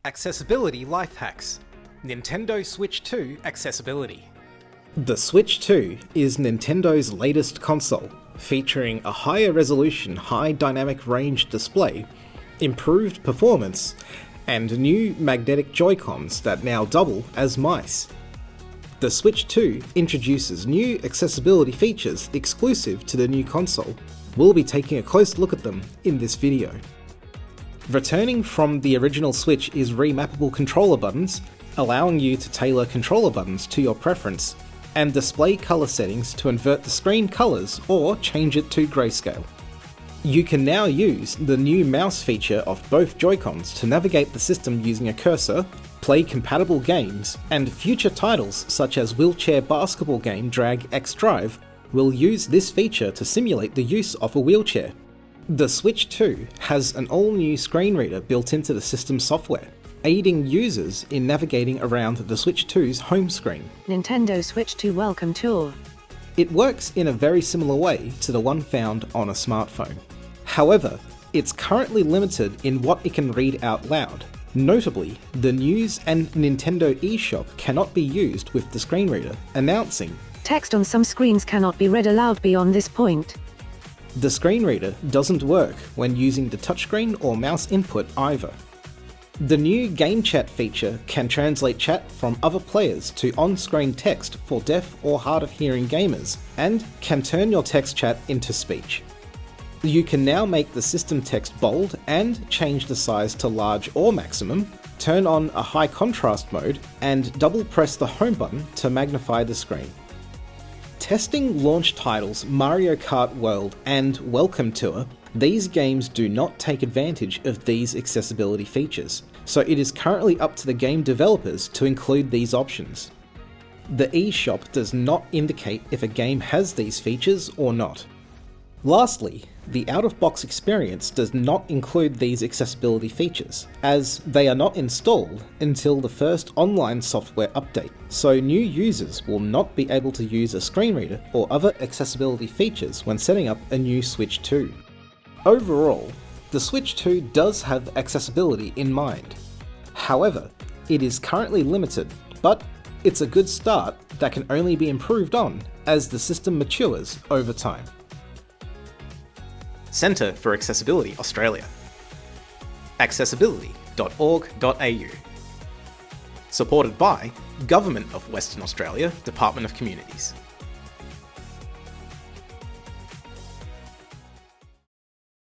Accessibility Life Hacks. Nintendo Switch 2 Accessibility. The Switch 2 is Nintendo's latest console, featuring a higher resolution, high dynamic range display, improved performance, and new magnetic Joy-Cons that now double as mice. The Switch 2 introduces new accessibility features exclusive to the new console. We'll be taking a close look at them in this video. Returning from the original Switch is remappable controller buttons, allowing you to tailor controller buttons to your preference, and display colour settings to invert the screen colours or change it to grayscale. You can now use the new mouse feature of both Joy-Cons to navigate the system using a cursor, play compatible games, and future titles such as wheelchair basketball game Drag X Drive will use this feature to simulate the use of a wheelchair. The Switch 2 has an all-new screen reader built into the system software, aiding users in navigating around the Switch 2's home screen. Nintendo Switch 2 Welcome Tour. It works in a very similar way to the one found on a smartphone. However, it's currently limited in what it can read out loud. Notably, the News and Nintendo eShop cannot be used with the screen reader, announcing, "Text on some screens cannot be read aloud beyond this point." The screen reader doesn't work when using the touchscreen or mouse input either. The new Game Chat feature can translate chat from other players to on-screen text for deaf or hard-of-hearing gamers, and can turn your text chat into speech. You can now make the system text bold and change the size to large or maximum, turn on a high contrast mode, and double press the home button to magnify the screen. Testing launch titles Mario Kart World and Welcome Tour, these games do not take advantage of these accessibility features, so it is currently up to the game developers to include these options. The eShop does not indicate if a game has these features or not. Lastly, the out-of-box experience does not include these accessibility features, as they are not installed until the first online software update, so new users will not be able to use a screen reader or other accessibility features when setting up a new Switch 2. Overall, the Switch 2 does have accessibility in mind. However, it is currently limited, but it's a good start that can only be improved on as the system matures over time. Centre for Accessibility Australia. accessibility.org.au. Supported by Government of Western Australia, Department of Communities.